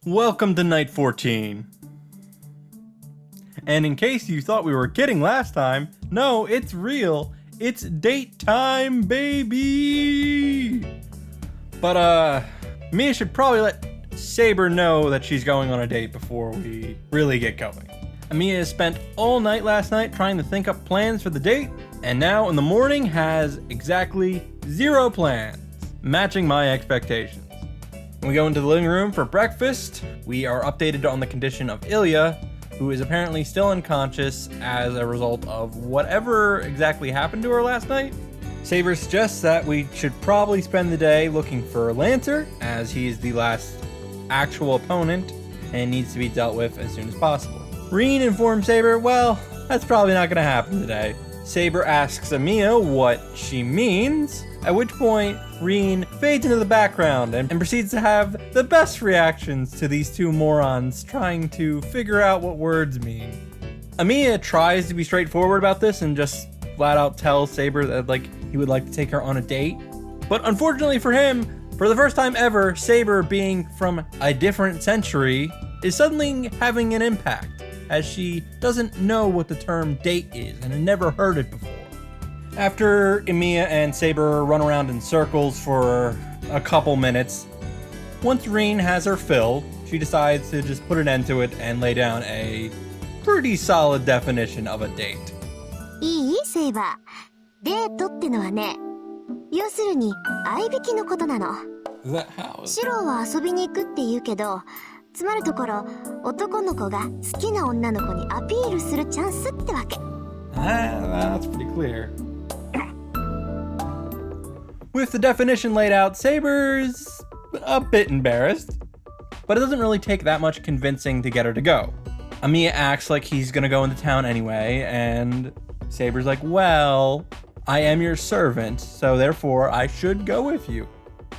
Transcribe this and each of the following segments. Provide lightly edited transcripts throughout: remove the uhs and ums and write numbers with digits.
Welcome to night 14. And in case you thought we were kidding last time, no, it's real. It's date time, baby! But, Mia should probably let Saber know that she's going on a date before we really get going. Mia spent all night last night trying to think up plans for the date, and now in the morning has exactly 0 plans, matching my expectations. When we go into the living room for breakfast, we are updated on the condition of Ilya, who is apparently still unconscious as a result of whatever exactly happened to her last night. Saber suggests that we should probably spend the day looking for Lancer, as he is the last actual opponent and needs to be dealt with as soon as possible. Reen informs Saber, well, that's probably not going to happen today. Saber asks Amiya what she means, at which point Reen fades into the background and proceeds to have the best reactions to these two morons trying to figure out what words mean. Amiya tries to be straightforward about this and just flat out tells Saber that he would like to take her on a date. But unfortunately for him, for the first time ever, Saber, being from a different century, is suddenly having an impact, as she doesn't know what the term date is and had never heard it before. After Amiya and Saber run around in circles for a couple minutes, once Reen has her fill, she decides to just put an end to it and lay down a pretty solid definition of a date. いいセイバー。デートってのはね、要するに相引きのことなの。Is that how? シロは遊びに行くって言うけど、つまるところ男の子が好きな女の子にアピールするチャンスってわけ。That's pretty clear. With the definition laid out, Saber's a bit embarrassed, but it doesn't really take that much convincing to get her to go. Amiya acts like he's gonna go into town anyway, and Saber's like, well, I am your servant, so therefore I should go with you.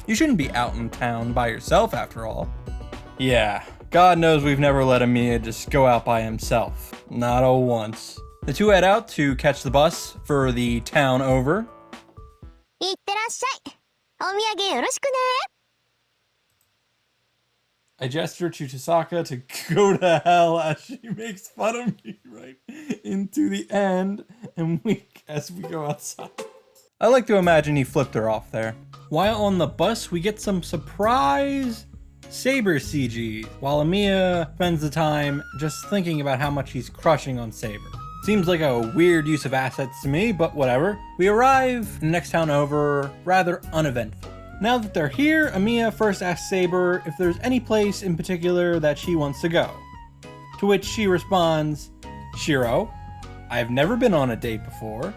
You shouldn't be out in town by yourself after all. Yeah, God knows we've never let Amiya just go out by himself. Not a once. The two head out to catch the bus for the town over. いってらっしゃい。お土産よろしくね。I gesture to Chisaka to go to hell as she makes fun of me right into the end and wink as we go outside. I like to imagine he flipped her off there. While on the bus, we get some surprise Saber CG, while Amiya spends the time just thinking about how much he's crushing on Saber. Seems like a weird use of assets to me, but whatever. We arrive in the next town over, rather uneventful. Now that they're here, Amiya first asks Saber if there's any place in particular that she wants to go. To which she responds, Shiro, I've never been on a date before.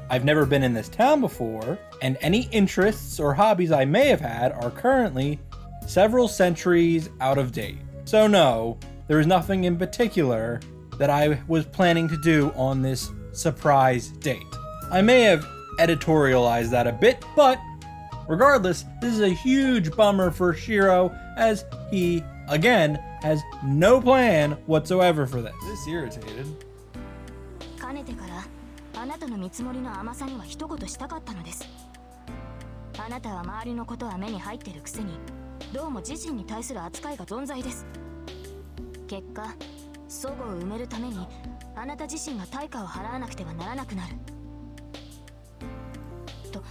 I've never been in this town before, and any interests or hobbies I may have had are currently several centuries out of date. So no, there is nothing in particular that I was planning to do on this surprise date. I may have editorialized that a bit, but regardless, this is a huge bummer for Shiro, as he, again, has no plan whatsoever for this. This irritated. かねてからあなたの見積もりの甘さには一言したかったのです。あなたは周りのことは目に入ってるくせに、どうも自身に対する扱いが存在です。結果、齟齬を埋めるためにあなた自身が対価を払わなくてはならなくなる。と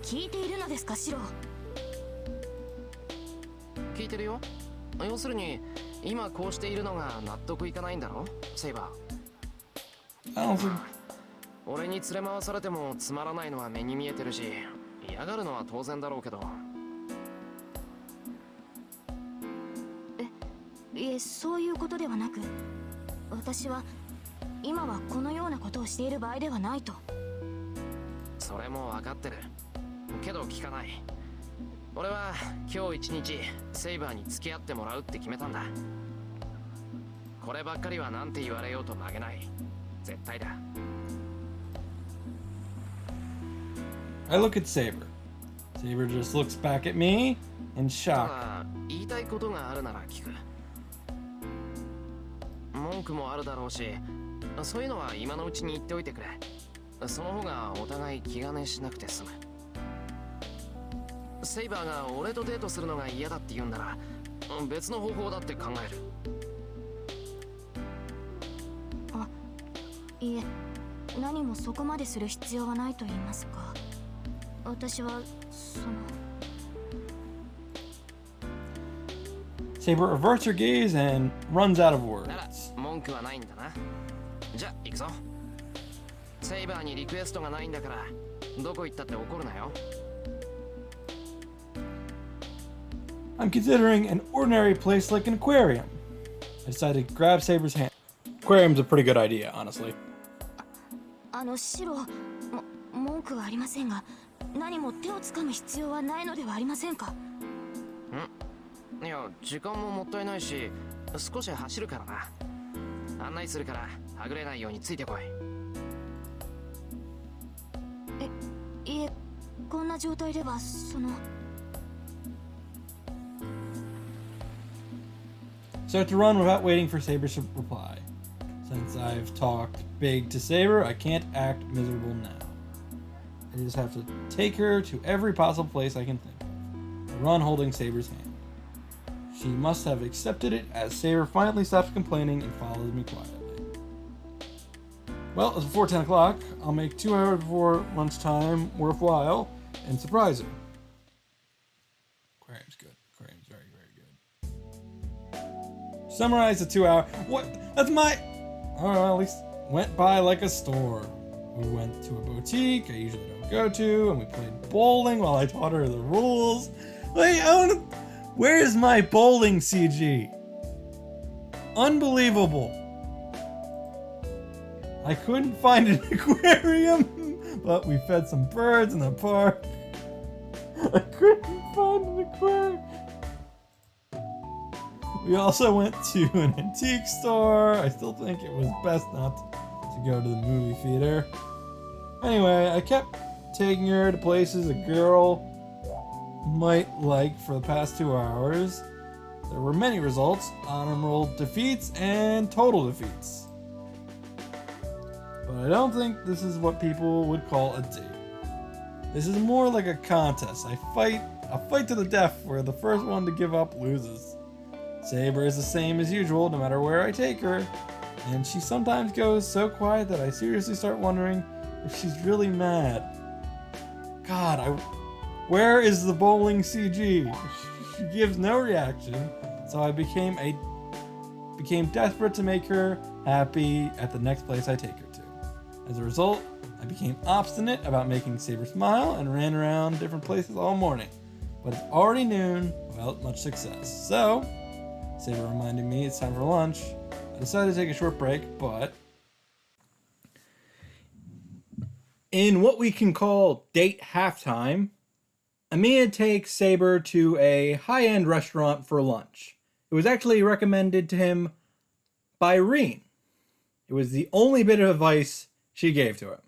聞いているのですか、シロ？聞いてるよ。要するに今こうしているのが納得いかないんだろ、セイバー。俺に連れ回されてもつまらないのは目に見えてるし、嫌がるのは当然だろうけど。いえ、そういうことではなく、私は今はこのようなことをしている場合ではないと。それも分かってるけど聞かない。俺は今日一日セイバーに付き合ってもらうって決めたんだ。こればっかりはなんて言われようと曲げない。絶対だ。 I look at Saber. Saber just looks back at me in shock. 言いたいことがあるなら聞く。文句もあるだろうし、そういうのは今のうちに言っておいてくれ。その方がお互い気兼ねしなくて済む。セイバーが俺とデートするのが嫌だって言うんなら、別の方法だって考える。いえ、何もそこまでする必要はないと言いますか。私はSaber averts her gaze and runs out of なら words. 文句はないんだな。じゃあ行くぞ。セイバーにリクエストがないんだからどこ行ったって怒るなよ。I'm considering an ordinary place like an aquarium. I decided to grab Saber's hand. Aquarium's a pretty good idea, honestly. シロ、文句はありませんが、何も手をつかむ必要はないのではありませんか。いや、時間ももったいないし、少し走るからな。案内するからはぐれないようについてこい。いえ、こんな状態ではStart to run without waiting for Saber's reply. Since I've talked big to Saber, I can't act miserable now. I just have to take her to every possible place I can think of. I run holding Saber's hand. She must have accepted it as Saber finally stops complaining and follows me quietly. Well, it's before 10 o'clock. I'll make 2 hours before lunchtime worthwhile and surprise her. Aquarium's good. Aquarium's very, very good. Summarize the 2 hour. What? That's my. Oh, well, at least went by like a storm. We went to a boutique I usually don't go to, and we played bowling while I taught her the rules. Wait, where's my bowling CG? Unbelievable. I couldn't find an aquarium, but we fed some birds in the park. I couldn't find an aquarium. We also went to an antique store. I still think it was best not to go to the movie theater. Anyway, I kept taking her to places a girl might like for the past 2 hours. There were many results, honorable defeats and total defeats. But I don't think this is what people would call a date. This is more like a contest. A fight to the death where the first one to give up loses. Saber is the same as usual no matter where I take her, and she sometimes goes so quiet that I seriously start wondering if she's really mad. God, where is the bowling CG? She gives no reaction, so I became desperate to make her happy at the next place I take her to. As a result, I became obstinate about making Saber smile and ran around different places all morning. But it's already noon without much success. So, Saber reminded me it's time for lunch. I decided to take a short break, but in what we can call date halftime, Amiya takes Saber to a high-end restaurant for lunch. It was actually recommended to him by Reen. It was the only bit of advice she gave to him.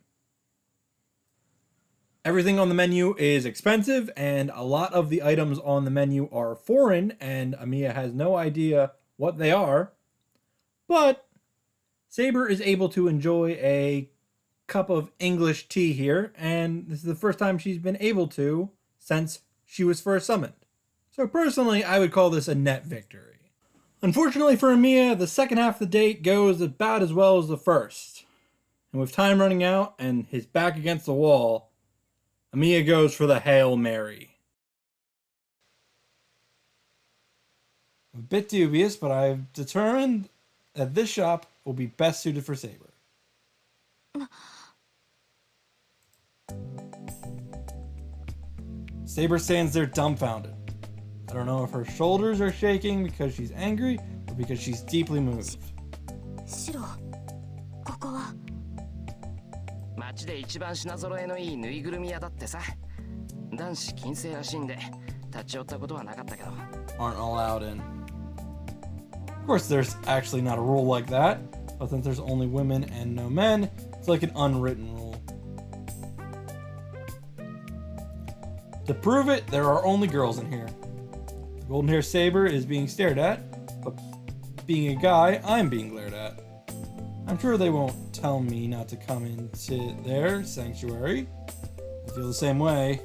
Everything on the menu is expensive, and a lot of the items on the menu are foreign, and Amiya has no idea what they are. But Saber is able to enjoy a cup of English tea here, and this is the first time she's been able to since she was first summoned. So personally, I would call this a net victory. Unfortunately for Amiya, the second half of the date goes about as well as the first. And with time running out and his back against the wall, Amiya goes for the Hail Mary. A bit dubious, but I've determined that this shop will be best suited for Saber. Saber stands there dumbfounded. I don't know if her shoulders are shaking because she's angry or because she's deeply moved. シロ、ここは街で一番品揃えのいいぬいぐるみ屋だってさ。男子禁制らしいんで立ち寄ったことはなかったけど。 Aren't allowed in. Of course, there's actually not a rule like that, but since there's only women and no men, it's like an unwritten rule. To prove it, there are only girls in here. The golden hair Saber is being stared at, but being a guy, I'm being glared at. I'm sure they won't tell me not to come into their sanctuary. I feel the same way.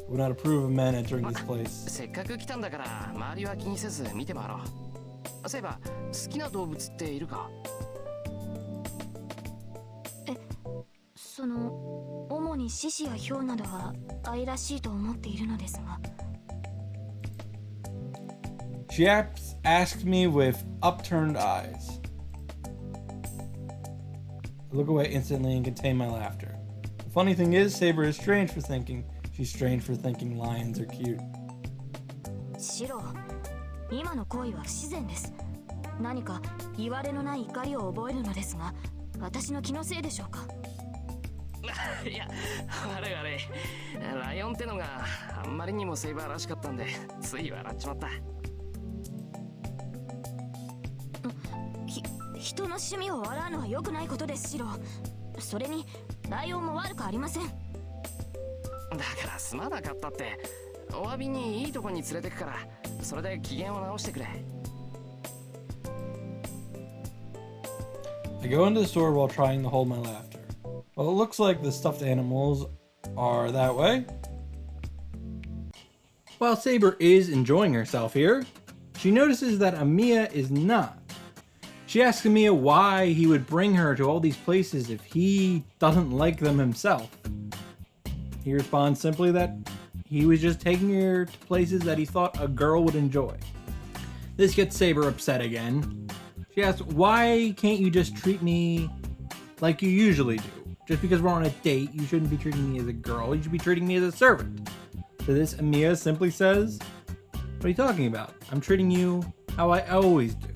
would not approve of men entering this place. せっかく来たんだから周りは気にせず見て回ろう。そういえば好きな動物っているか？その主に獅子やヒョウなどは愛らしいと思っているのですが。She asked me with upturned eyes. I look away instantly and contain my laughter. The funny thing is, Saber is strange for thinking. She's strange for thinking lions are cute. シロ、今の行為は不自然です。何か言われのない怒りを覚えるのですが、私の気のせいでしょうか？いや、悪い悪い。ライオンってのがあんまりにもセイバーらしかったんで、つい笑っちまった。人の趣味を笑うのは良くないことです、シロ。それにライオンも悪くありません。だからすまなかったって。お詫びにいいとこに連れてくから、それで機嫌を直してくれ。I go into the store while trying to hold my laughter. Well, it looks like the stuffed animals are that way. While Saber is enjoying herself here, she notices that Amiya is not. She asks Amiya why he would bring her to all these places if he doesn't like them himself. He responds simply that he was just taking her to places that he thought a girl would enjoy. This gets Saber upset again. She asks, why can't you just treat me like you usually do? Just because we're on a date, you shouldn't be treating me as a girl, you should be treating me as a servant. To this, Amiya simply says, what are you talking about? I'm treating you how I always do.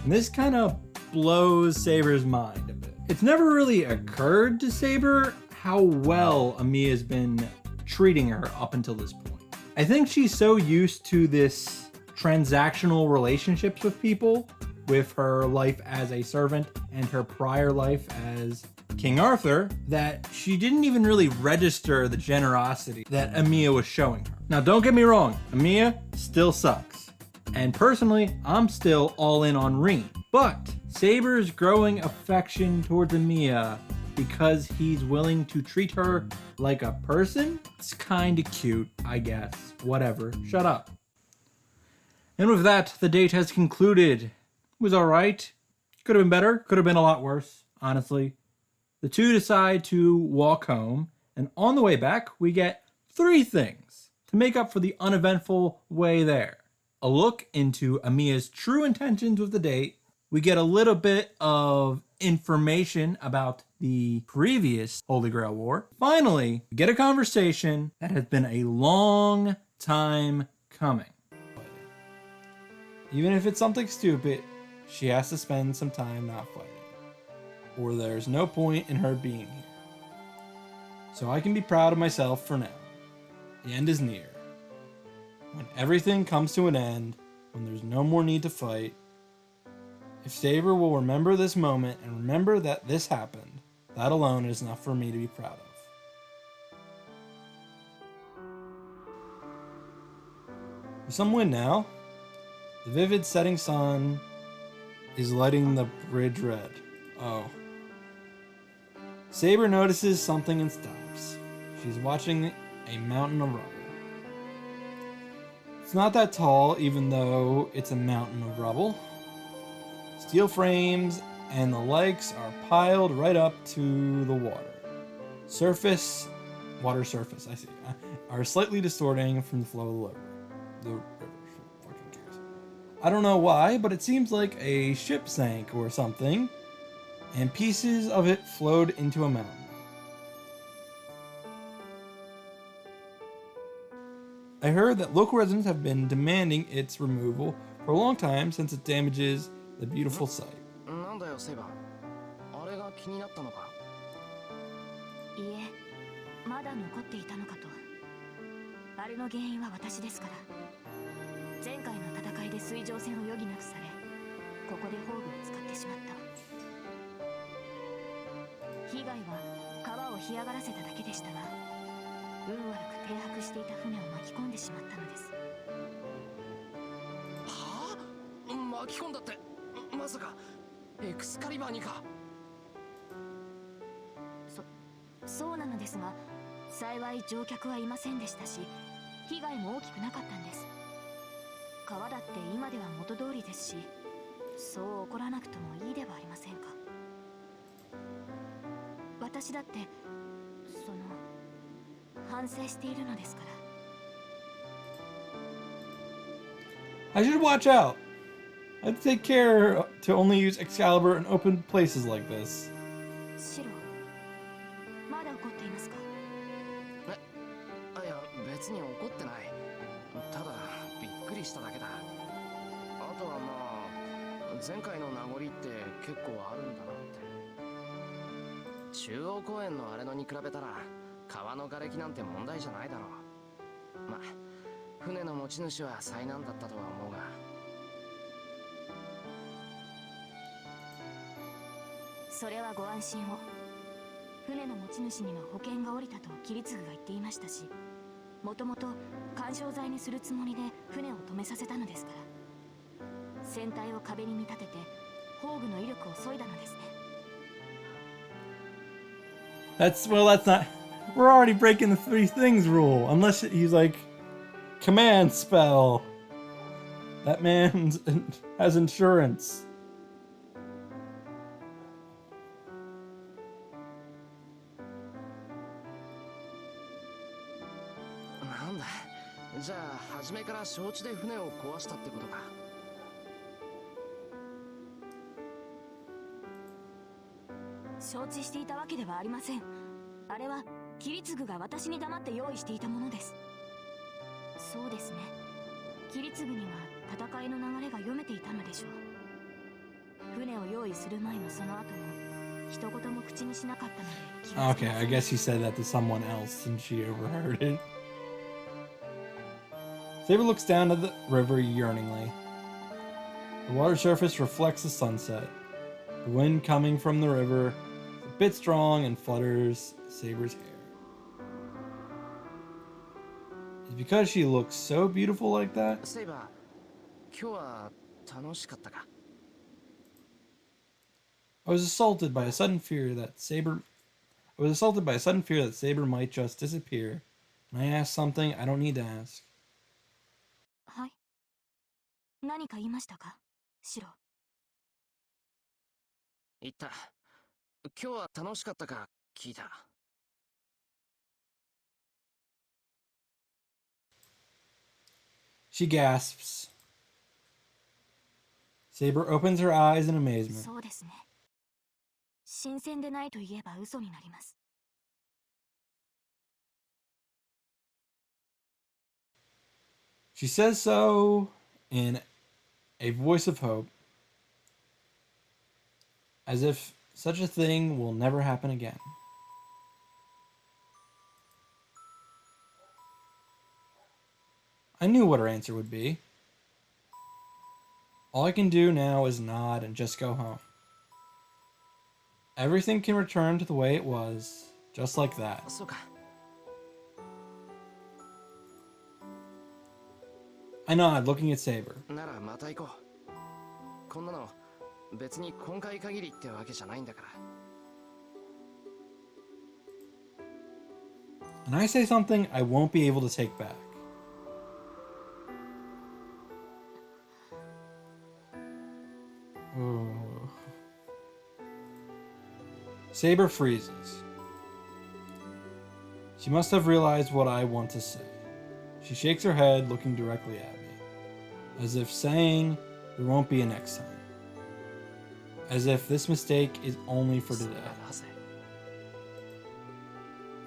And this kind of blows Saber's mind a bit. It's never really occurred to Saber how well Amiya's been treating her up until this point. I think she's so used to this transactional relationships with people, with her life as a servant and her prior life as King Arthur, that she didn't even really register the generosity that Amiya was showing her. Now, don't get me wrong, Amiya still sucks. And personally, I'm still all in on Reen. But Saber's growing affection towards Amiya because he's willing to treat her like a person? It's kinda cute, I guess. Whatever, shut up. And with that, the date has concluded. It was alright. Could have been better, could have been a lot worse, honestly. The two decide to walk home, and on the way back, we get 3 things to make up for the uneventful way there. A look into Amiya's true intentions with the date. We get a little bit of information about the previous Holy Grail War. Finally, we get a conversation that has been a long time coming. Even if it's something stupid, she has to spend some time not fighting, or there's no point in her being here. So I can be proud of myself for now. The end is near. When everything comes to an end, when there's no more need to fight, if Saber will remember this moment and remember that this happened, that alone is enough for me to be proud of. There's some wind now. The vivid setting sun is lighting the bridge red. Oh. Saber notices something and stops. She's watching a mountain of rubble. It's not that tall, even though it's a mountain of rubble. Steel frames and the legs are piled right up to the water. Water surface, I see, are slightly distorting from the flow of the river. I don't know why, but it seems like a ship sank or something, and pieces of it flowed into a mountain. I heard that local residents have been demanding its removal for a long time since it damages the beautiful sight. なんだよ、セイバー。あれが気になったのか？いいえ、まだ残っていたのかと。あれの原因は私ですから。前回の戦いで水上戦を余儀なくされ、ここで宝具を使ってしまった。被害は川を干上がらせただけでしたが、運悪く停泊していた船を巻き込んでしまったのです。はあ？巻き込んだって、まさかエクスカリバーにか？そうなのですが、幸い乗客はいませんでしたし、被害も大きくなかったんです。川だって今では元通りですし、そう怒らなくともいいではありませんか。私だって反省しているのですから。I should watch out. I'd take care to only use Excalibur in open places like this. シロ、まだ怒っていますか？いや、別に怒ってない。ただびっくりしただけだ。あとはまあ前回の名残って結構あるんだなって。中央公園のあれのに比べたら川の瓦礫なんて問題じゃないだろう。まあ船の持ち主は災難だったとは思うが。それはご安心を。船の持ち主には保険が下りたと桐次が言っていましたし、もともと緩衝材にするつもりで船を止めさせたのですから。船体を壁に見立てて砲具の威力を削いだのですね。That's not. We're already breaking the three things rule. Unless he's like, command spell. That man has insurance. なんだ、じゃあ初めから承知で船を壊したってことか。承知していたわけではありません。あれは桐次が私に黙って用意していたものです。そうですね、桐次には戦いの流れが読めていたのでしょう。船を用意する前のその後も一言も口にしなかったので気がつきません。 Okay, I guess he said that to someone else and she overheard it. Saber looks down at the river yearningly. The water surface reflects the sunset. The wind coming from the river is a bit strong and flutters Saber's hair. Is it because she looks so beautiful like that? セイバー、今日は楽しかったか？ I was assaulted by a sudden fear that Saber might just disappear, and I asked something I don't need to ask. はい。何か言いましたか、シロ。言った。今日は楽しかったか聞いた。She gasps. Saber opens her eyes in amazement. そうですね。新鮮でないと言えば嘘になります。She says so in a voice of hope, as if such a thing will never happen again. I knew what her answer would be. All I can do now is nod and just go home. Everything can return to the way it was, just like that. そうか。I nod, looking at Saber. ならまた行こう。こんなの別に今回限りってわけじゃないんだから。And I say something I won't be able to take back. Oh. Saber freezes. She must have realized what I want to say. She shakes her head, looking directly at me, as if saying there won't be a next time. As if this mistake is only for today.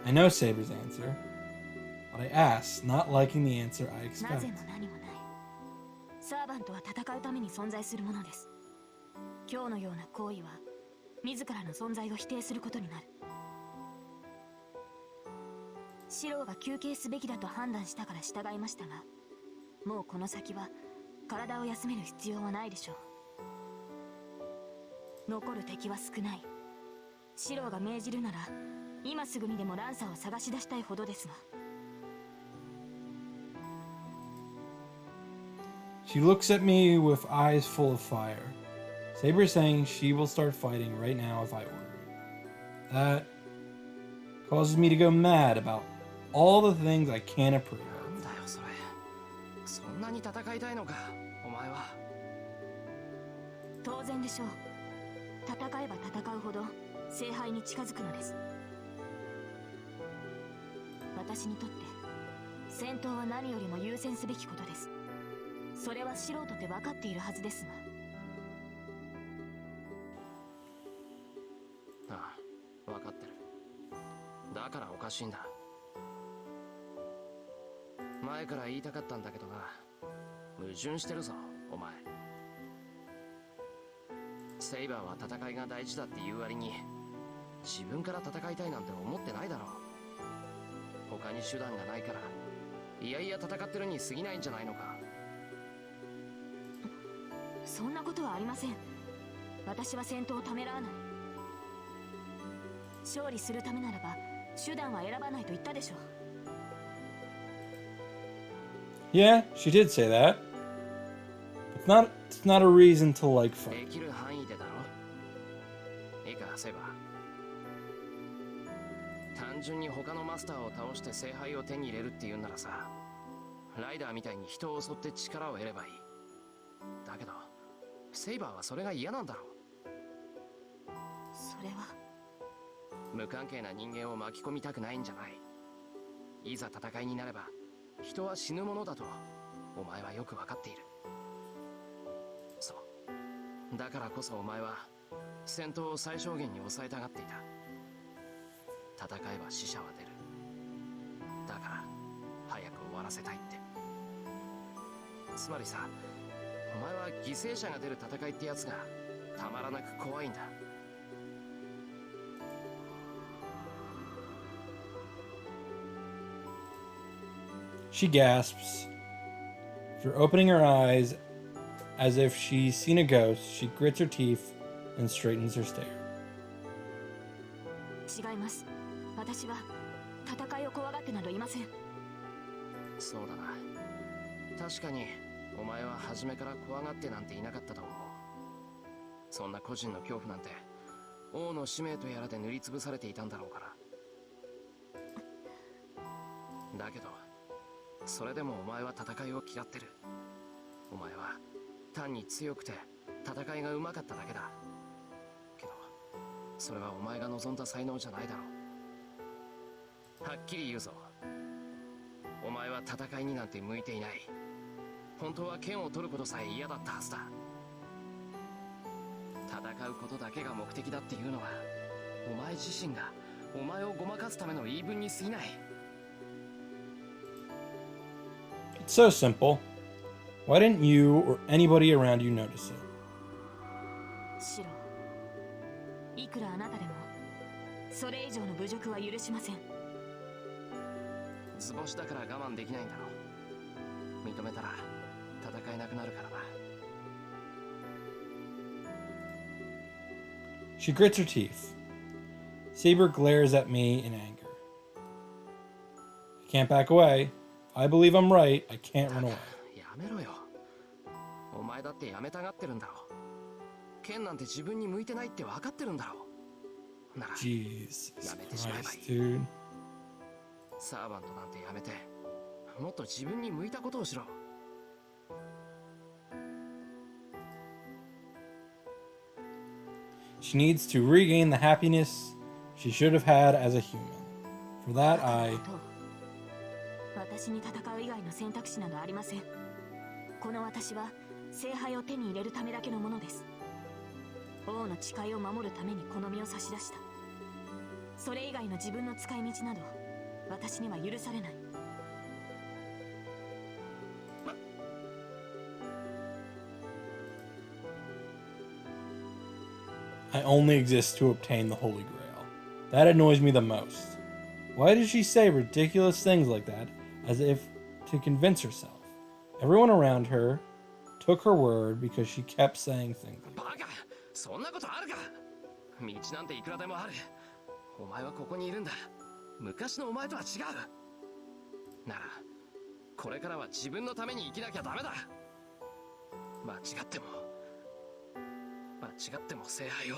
I know Saber's answer, but I ask, not liking the answer I な expect. ぜも何もない。サーバントは戦うために存在するものです。今日のような行為は自らの存在を否定することになる。シローが休憩すべきだと判断したから従いましたが、もうこの先は体を休める必要はないでしょう。残る敵は少ない。シローが命じるなら今すぐにでもランサーを探し出したいほどですが。She looks at me with eyes full of fire. Saber is saying she will start fighting right now if I order it. That causes me to go mad about all the things I can't approve なんだよそれ。そんなに戦いたいのかお前は。当然でしょう。戦えば戦うほど聖杯に近づくのです。私にとって戦闘は何よりも優先すべきことです。それは素人って分かっているはずですが。ああ、分かってる。だからおかしいんだ。前から言いたかったんだけどな、矛盾してるぞお前。セイバーは戦いが大事だっていう割に自分から戦いたいなんて思ってないだろう。他に手段がないからいやいや戦ってるに過ぎないんじゃないのか。そんなことはありません。私は戦闘をためらわない。勝利するためならば手段は選ばないと言ったでしょう。 Yeah, she did say that. It's not a reason to like で fight. きる範囲でだろ。いいかセイバー、単純に他のマスターを倒して聖杯を手に入れるっていうんならさ、ライダーみたいに人を襲って力を得ればいい。だけどセイバーはそれが嫌なんだろう。それは無関係な人間を巻き込みたくないんじゃない。いざ戦いになれば人は死ぬものだとお前はよく分かっている。そうだからこそお前は戦闘を最小限に抑えたがっていた。戦えば死者は出る。だから早く終わらせたいって。つまりさ、お前は犠牲者が出る戦いってやつがたまらなく怖いんだ。She gasps. After opening her eyes as if she's seen a ghost, she grits her teeth and straightens her stare. 違います。私は戦いを怖がってなどいません。そうだな。確かにお前は初めから怖がってなんていなかったと思う。そんな個人の恐怖なんて王の使命とやらで塗りつぶされていたんだろうから。だけどそれでもお前は戦いを嫌ってる。お前は単に強くて戦いがうまかっただけだ。けどそれはお前が望んだ才能じゃないだろう。はっきり言うぞ、お前は戦いになんて向いていない。本当は剣を取ることさえ嫌だったはずだ。戦うことだけが目的だっていうのはお前自身がお前をごまかすための言い分に過ぎない。 It's so simple. Why didn't you or anybody around you notice it? シロ、いくらあなたでもそれ以上の侮辱は許しません。図星だから我慢できないんだろう。認めたら戦えなくなるからな。 She grits her teeth. Saber glares at me in anger. I can't back away. I believe I'm right. I can't run away. やめろよ。お前だってやめたがってるんだろう。剣なんて自分に向いてないって分かってるんだろう。なら Jesus やめてしまえばい Christ, い。 dude. サーバントなんてやめてもっと自分に向いたことをしろ。 She needs to regain the happiness she should have had as a human. For that, I... 私に戦う以外の選択肢などありません。この私は聖杯を手に入れるためだけのものです。王の誓いを守るためにこの身を差し出した。それ以外の自分の使い道など私には許されない。 I only exist to obtain the Holy Grail. That annoys me the most. Why does she say ridiculous things like that as if to convince herself? Everyone around her took her word because she kept saying things like バカ、そんなことあるか。道なんていくらでもある。お前はここにいるんだ。昔のお前とは違う。ならこれからは自分のために生きなきゃダメだ。間違っても聖杯を。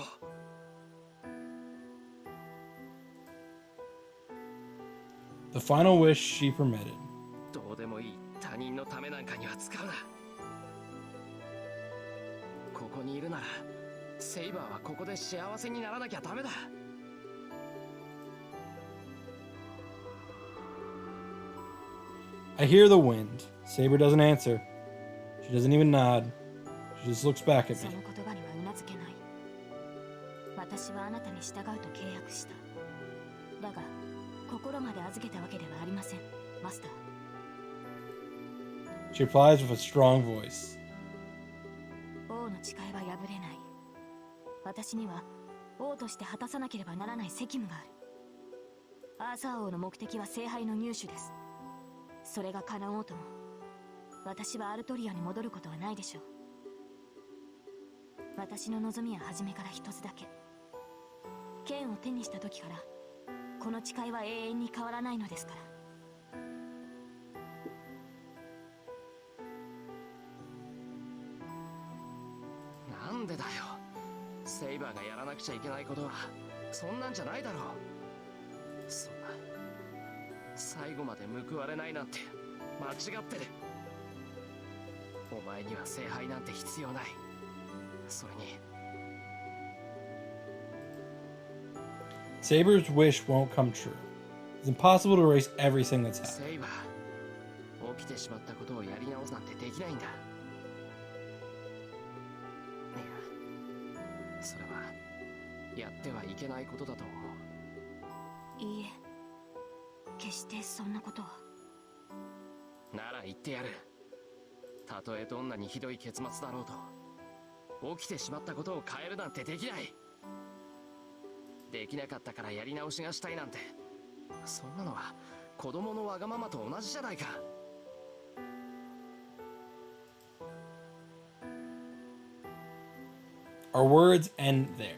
The The final wish she permitted. どうでもいい他人のためなんかには使うな。ここにいるならセイバーはここで幸せにならなきゃダメだ。I hear the wind. Saber doesn't answer. She doesn't even nod. She just looks back at そ me. の言葉にはうなずけない。私はあなたに従うと契約した。だが心まで預けたわけではありません、マスター。 She replies with a strong voice. 王の誓いは破れない。私には王として果たさなければならない責務がある。アーサー王の目的は聖杯の入手です。それが叶おうとも私はアルトリアに戻ることはないでしょう。私の望みは初めから一つだけ。剣を手にした時からこの誓いは永遠に変わらないのですから。なんでだよ。セイバーがやらなくちゃいけないことはそんなんじゃないだろう。そんな最後まで報われないなんて間違ってる。お前には聖杯なんて必要ない。それに Saber's wish won't come true. It's impossible to erase everything that's happened. セイバー、起きてしまったことをやり直すなんてできないんだ。いや、それはやってはいけないことだと思う。いいえ、決してそんなことは。なら言ってやる。たとえどんなにひどい結末だろうと、起きてしまったことを変えるなんてできない。できなかったからやり直しがしたいなんて、そんなのは子供のわがままと同じじゃないか。Our words end there.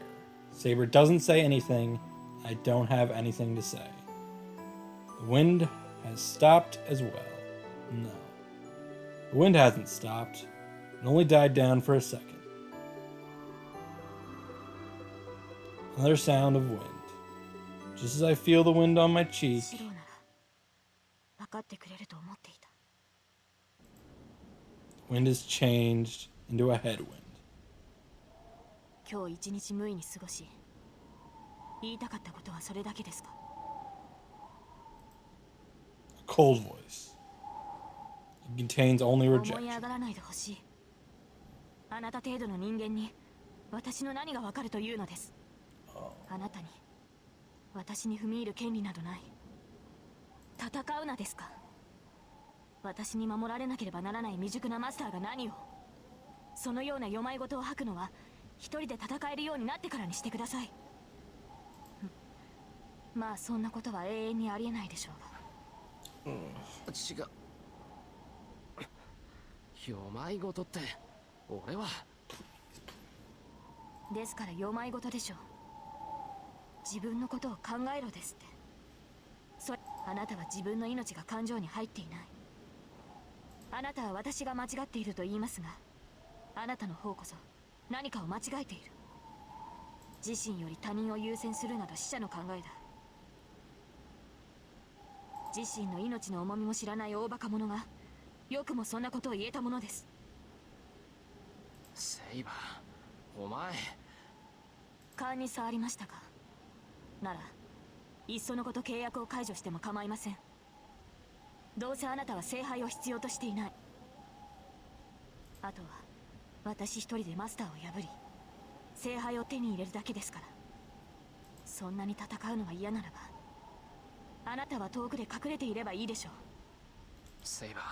Saber doesn't say anything. I don't have anything to say. The wind has stopped as well. No. The wind hasn't stopped. It only died down for a second. Another sound of wind. Just as I feel the wind on my cheek, シローなら分かってくれると思っていた。 wind has changed into a headwind. 今日一日無意に過ごし、言いたかったことはそれだけですか。 A cold voice. It contains only 思い rejection. 上がらないでほしい。あなた程度の人間に私の何がわかるというのです。あなたに私に踏み入る権利などない。戦うなですか。私に守られなければならない未熟なマスターが何を。そのような世まい事を吐くのは一人で戦えるようになってからにしてください。まあそんなことは永遠にありえないでしょうが。違う。世まいごとって俺は。ですから世まい事でしょう。自分のことを考えろですって。それあなたは自分の命が感情に入っていない。あなたは私が間違っていると言いますが、あなたの方こそ何かを間違えている。自身より他人を優先するなど死者の考えだ。自身の命の重みも知らない大バカ者がよくもそんなことを言えたものです。セイバー、お前。勘に触りましたか。ならいっそのこと契約を解除しても構いません。どうせあなたは聖杯を必要としていない。あとは私一人でマスターを破り聖杯を手に入れるだけですから。そんなに戦うのが嫌ならばあなたは遠くで隠れていればいいでしょう。セイバー、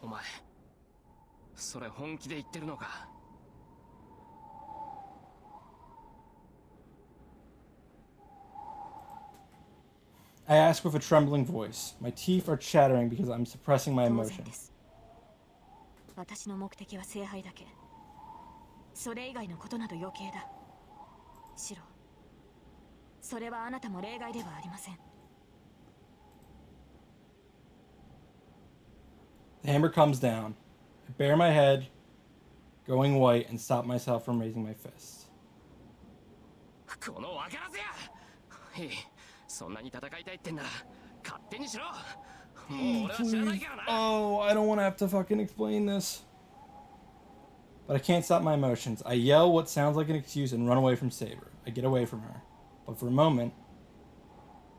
お前それ本気で言ってるのか。I ask with a trembling voice. My teeth are chattering because I'm suppressing my 当然 emotion. です。私の目的は聖杯だけ。それ以外のことなど余計だ。シロ、それはあなたも例外ではありません。 The hammer comes down. I bare my head, going white, and stop myself from raising my fist. このわからずや。へい、そんなに戦いたいってんなら勝手にしろ。もう俺は知らないからな。 Oh, I don't want to have to fucking explain this. But I can't stop my emotions. I yell what sounds like an excuse and run away from Saber. I get away from her. But for a moment,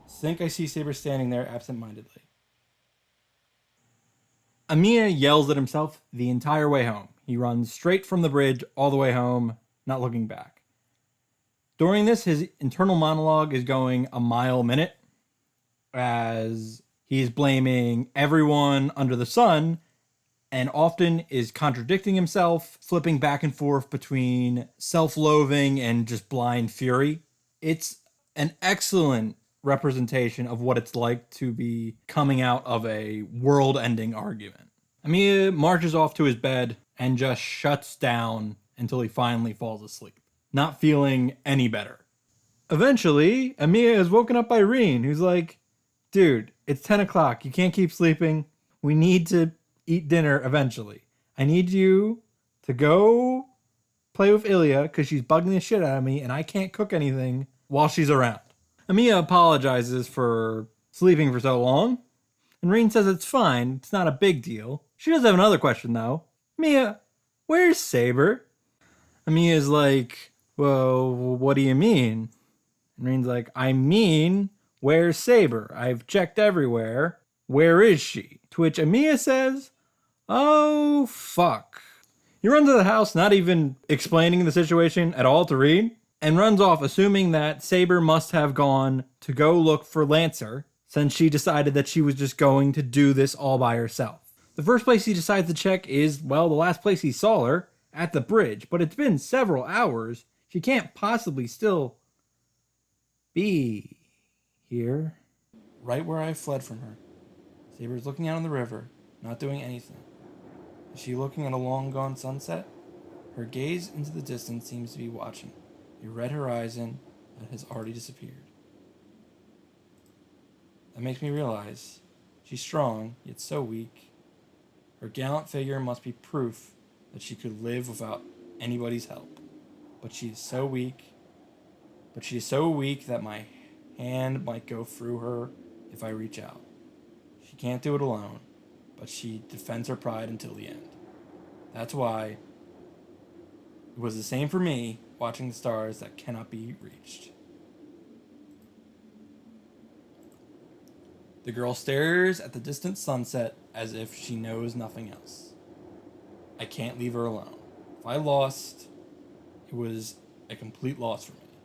think I see Saber standing there absent-mindedly. Amiya yells at himself the entire way home. He runs straight from the bridge all the way home, not looking back. During this, his internal monologue is going a mile a minute as he's blaming everyone under the sun and often is contradicting himself, flipping back and forth between self-loathing and just blind fury. It's an excellent representation of what it's like to be coming out of a world-ending argument. Amiya marches off to his bed and just shuts down until he finally falls asleep, not feeling any better. Eventually, Amiya is woken up by Rin, who's like, dude, it's 10 o'clock. You can't keep sleeping. We need to eat dinner eventually. I need you to go play with Ilya because she's bugging the shit out of me and I can't cook anything while she's around. Amiya apologizes for sleeping for so long, and Rin says it's fine. It's not a big deal. She does have another question though. Mia, where's Saber? Amiya's like, well, what do you mean? And Rin's like, I mean, where's Saber? I've checked everywhere. Where is she? To which Amiya says, oh, fuck. He runs to the house, not even explaining the situation at all to Rin, and runs off assuming that Saber must have gone to go look for Lancer since she decided that she was just going to do this all by herself. The first place he decides to check is, well, the last place he saw her, at the bridge, but it's been several hours. She can't possibly still be here. Right where I fled from her. Saber's looking out on the river, not doing anything. Is she looking at a long-gone sunset? Her gaze into the distance seems to be watching a red horizon that has already disappeared. That makes me realize she's strong, yet so weak. Her gallant figure must be proof that she could live without anybody's help. But she is so weak. But she is so weak that my hand might go through her if I reach out. She can't do it alone, but she defends her pride until the end. That's why it was the same for me watching the stars that cannot be reached. The girl stares at the distant sunset as if she knows nothing else. I can't leave her alone. If I lost, it was a complete loss for me.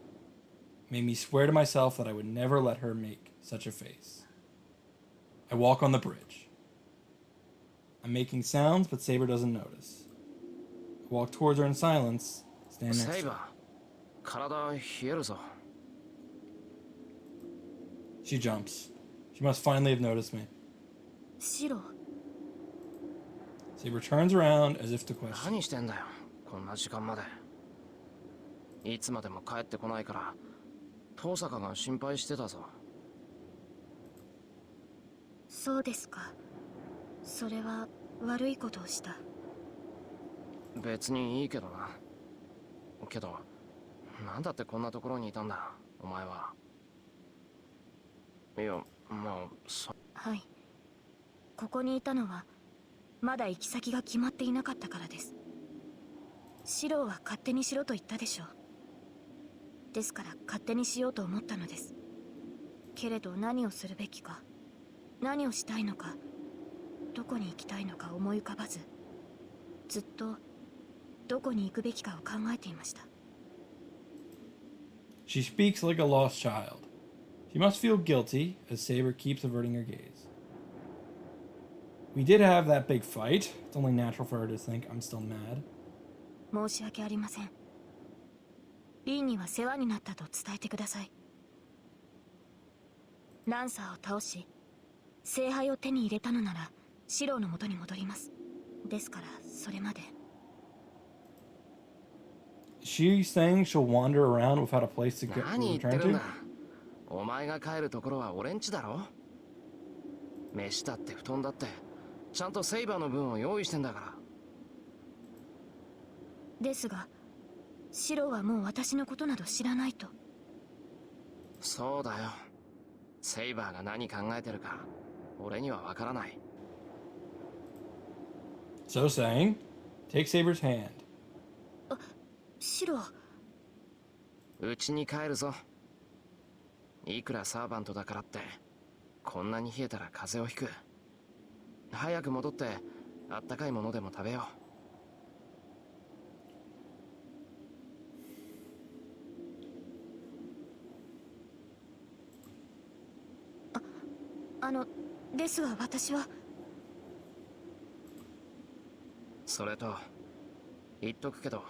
It made me swear to myself that I would never let her make such a face. I walk on the bridge. I'm making sounds, but Saber doesn't notice. I walk towards her in silence, stand next to her. Saber, 体冷えるぞ。 She jumps. She must finally have noticed me. シロ、 Saber turns around as if to question. 何してんだよ、こんな時間まで。いつまでも帰ってこないから、遠坂が心配してたぞ。そうですか。それは悪いことをした。別にいいけどな。けど、なんだってこんなところにいたんだ、お前は。いや、まあ、はい。ここにいたのは、まだ行き先が決まっていなかったからです。シロは勝手にしろと言ったでしょう。ですから勝手にしようと思ったのです。けれど何をするべきか、何をしたいのか、どこに行きたいのか思い浮かばず、ずっとどこに行くべきかを考えていました。She speaks like a lost child. She must feel guilty as Saber keeps averting her gaze. We did have that big fight. It's only natural for her to think I'm still mad. 申し訳ありません。リンには世話になったと伝えてください。ランサーを倒し、聖杯を手に入れたのなら、シローの元に戻ります。ですから、それまで。She's saying she'll wander around without a place to 何言って return るんだ。 to? お前が帰るところは俺んちだろ。飯だって布団だって、ちゃんとセイバーの分を用意してんだから。ですが、シローはもう私のことなど知らないと。そうだよ。セイバーが何考えてるか俺にはわからない。 So saying, take Saber's hand. シロ、うちに帰るぞ。いくらサーバントだからってこんなに冷えたら風邪をひく。早く戻ってあったかいものでも食べよですが私は。それと言っとくけど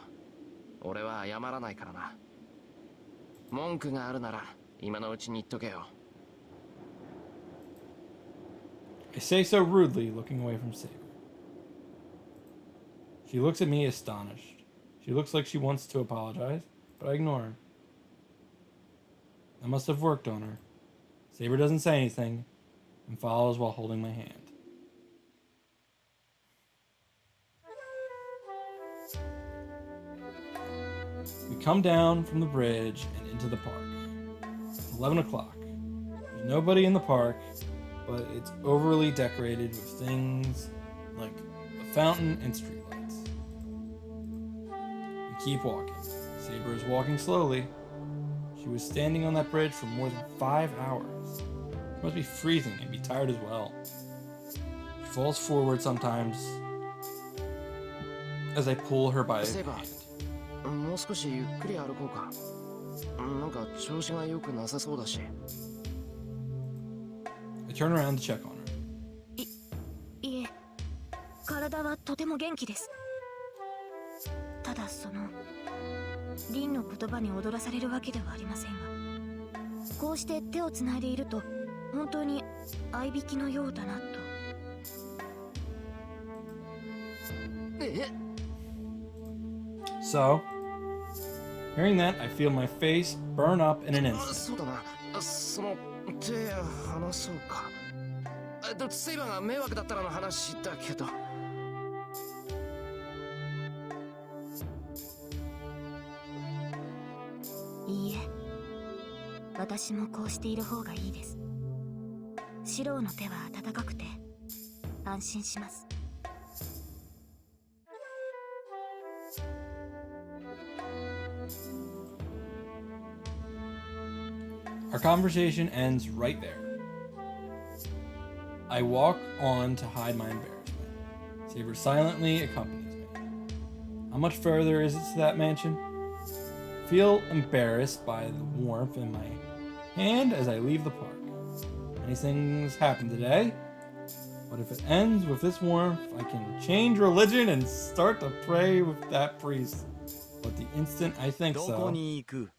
俺は謝らないからな。文句があるなら今のうちに言っとけよ。 I say so rudely, looking away from Saber. She looks at me astonished. She looks like she wants to apologize, but I ignore her. I must have worked on her. Saber doesn't say anything and follows while holding my hand. We come down from the bridge and into the park. It's 11 o'clock. There's nobody in the park, but it's overly decorated with things like a fountain and streetlights. We keep walking. Saber is walking slowly. She was standing on that bridge for more than 5 hours. She must be freezing and be tired as well. She falls forward sometimes as I pull her by the Saber. hand. もう少しゆっくり歩こうか。なんか調子が良くなさそうだし。 I turn around to check on her. いえ、体はとても元気です。ただリンの言葉に踊らされるわけではありませんが、こうして手をつないでいると本当に合いびきのようだなと。So, hearing that, I feel my face burn up in an instant. そうだな。その手離そうか。セイバーが迷惑だったらの話だけど。いいえ、私もこうしている方がいいです。シロウの手は温かくて安心します。Our conversation ends right there. I walk on to hide my embarrassment. Saber silently accompanies me. How much further is it to that mansion? I feel embarrassed by the warmth in my hand as I leave the park. Many things happen today, but if it ends with this warmth, I can change religion and start to pray with that priest. But the instant I think ど so, こに行く？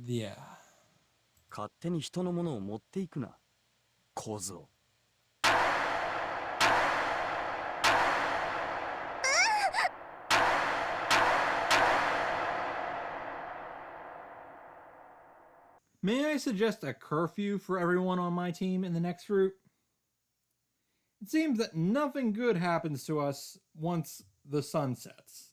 yeah. 勝手に人のものを持っていくな、小僧。May I suggest a curfew for everyone on my team in the next route? It seems that nothing good happens to us once the sun sets.